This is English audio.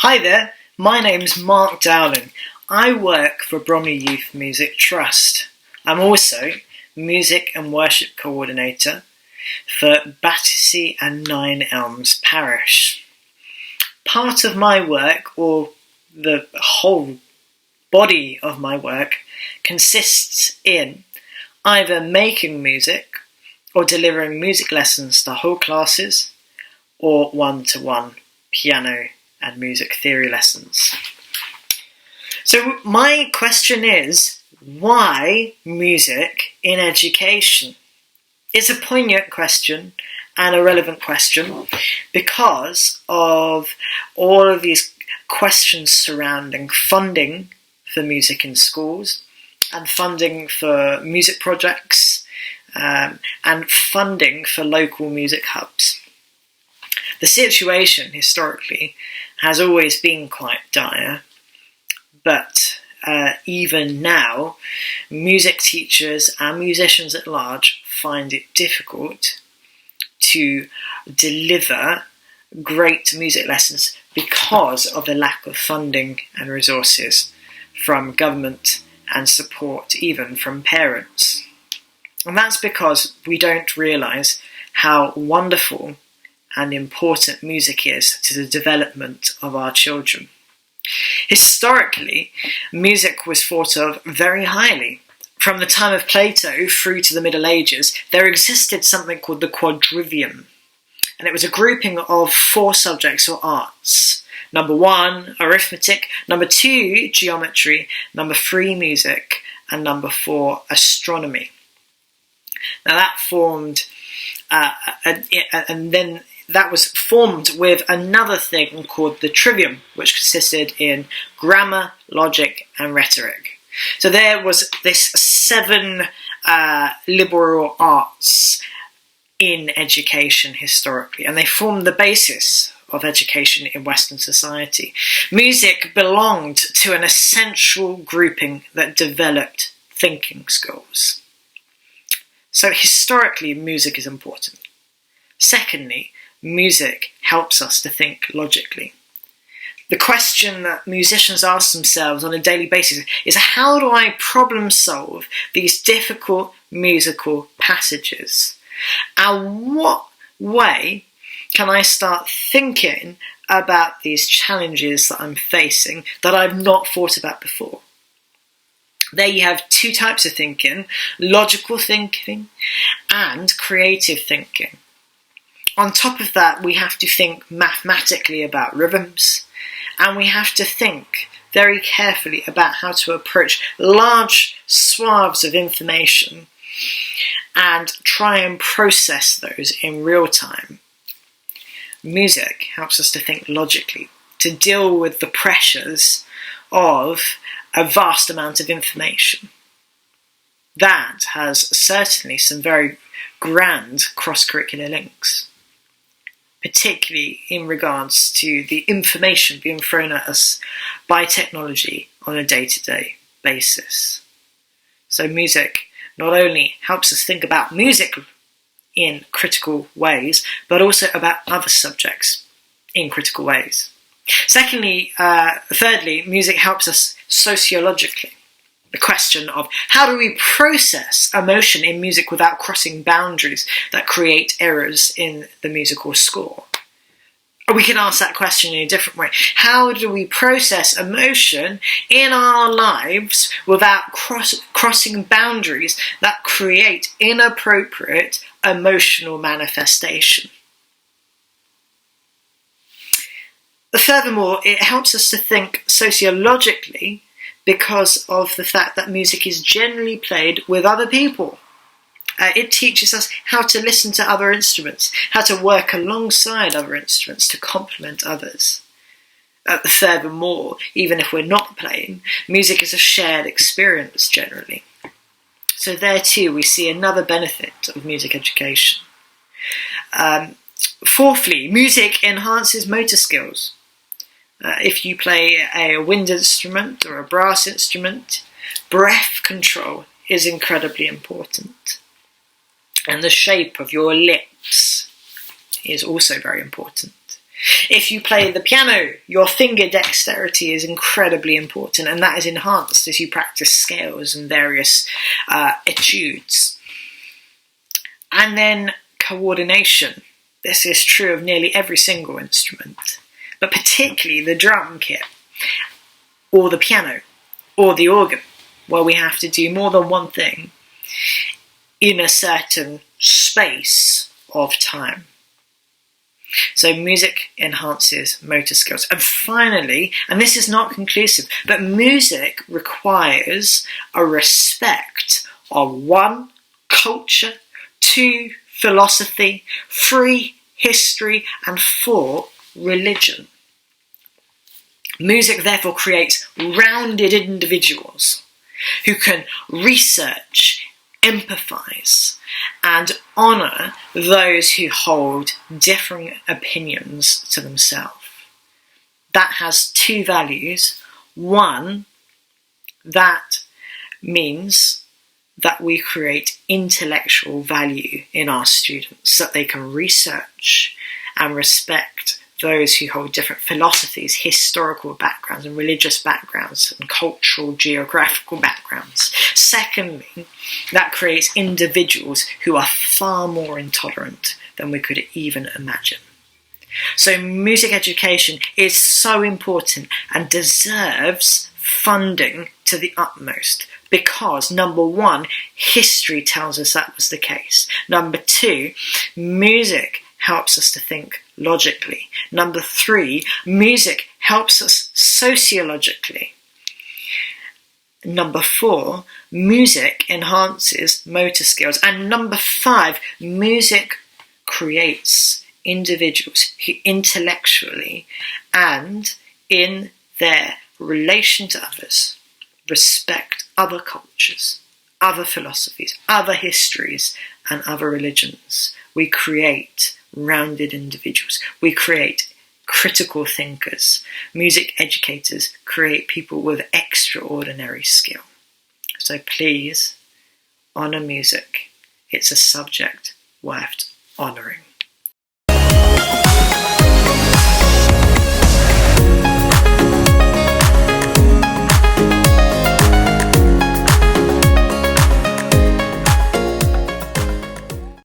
Hi there, my name's Mark Dowling. I work for Bromley Youth Music Trust. I'm also Music and Worship Coordinator for Battersea and Nine Elms Parish. Part of my work, or the whole body of my work, consists in either making music or delivering music lessons to whole classes or one-to-one piano and music theory lessons. So my question is, why music in education? It's a poignant question and a relevant question because of all of these questions surrounding funding for music in schools and funding for music projects and funding for local music hubs. The situation historically has always been quite dire, but even now, music teachers and musicians at large find it difficult to deliver great music lessons because of the lack of funding and resources from government and support even from parents. And that's because we don't realise how wonderful and important music is to the development of our children. Historically, music was thought of very highly. From the time of Plato through to the Middle Ages, there existed something called the quadrivium, and it was a grouping of 4 subjects or arts. Number 1, arithmetic, number 2, geometry, number 3, music, and number 4, astronomy. Now that formed, and then that was formed with another thing called the trivium, which consisted in grammar, logic, and rhetoric. So there was this 7 liberal arts in education historically, and they formed the basis of education in Western society. Music belonged to an essential grouping that developed thinking skills. So historically, music is important. Secondly, music helps us to think logically. The question that musicians ask themselves on a daily basis is, how do I problem solve these difficult musical passages? And what way can I start thinking about these challenges that I'm facing that I've not thought about before? There you have 2 types of thinking: logical thinking and creative thinking. On top of that, we have to think mathematically about rhythms, and we have to think very carefully about how to approach large swaths of information and try and process those in real time. Music helps us to think logically, to deal with the pressures of a vast amount of information. That has certainly some very grand cross-curricular links, particularly in regards to the information being thrown at us by technology on a day-to-day basis. So music not only helps us think about music in critical ways, but also about other subjects in critical ways. Thirdly, music helps us sociologically. The question of how do we process emotion in music without crossing boundaries that create errors in the musical score? Or we can ask that question in a different way. How do we process emotion in our lives without crossing boundaries that create inappropriate emotional manifestation? Furthermore, it helps us to think sociologically because of the fact that music is generally played with other people. It teaches us how to listen to other instruments, how to work alongside other instruments to complement others. Furthermore, even if we're not playing, music is a shared experience generally. So there too we see another benefit of music education. Fourthly, music enhances motor skills. If you play a wind instrument or a brass instrument, breath control is incredibly important. And the shape of your lips is also very important. If you play the piano, your finger dexterity is incredibly important, and that is enhanced as you practice scales and various etudes. And then coordination. This is true of nearly every single instrument, but particularly the drum kit, or the piano, or the organ, where we have to do more than one thing in a certain space of time. So music enhances motor skills. And finally, and this is not conclusive, but music requires a respect of 1, culture, 2, philosophy, 3, history, and 4, religion. Music therefore creates rounded individuals who can research, empathise, and honour those who hold differing opinions to themselves. That has 2 values. 1, that means that we create intellectual value in our students, that they can research and respect those who hold different philosophies, historical backgrounds, and religious backgrounds, and cultural, geographical backgrounds. Secondly, that creates individuals who are far more intolerant than we could even imagine. So music education is so important and deserves funding to the utmost, because number 1, history tells us that was the case. Number 2, music helps us to think logically. Number 3, music helps us sociologically. Number 4, music enhances motor skills. And number 5, music creates individuals who intellectually and in their relation to others respect other cultures, other philosophies, other histories, and other religions. We create rounded individuals. We create critical thinkers. Music educators create people with extraordinary skill. So please, honour music. It's a subject worth honouring.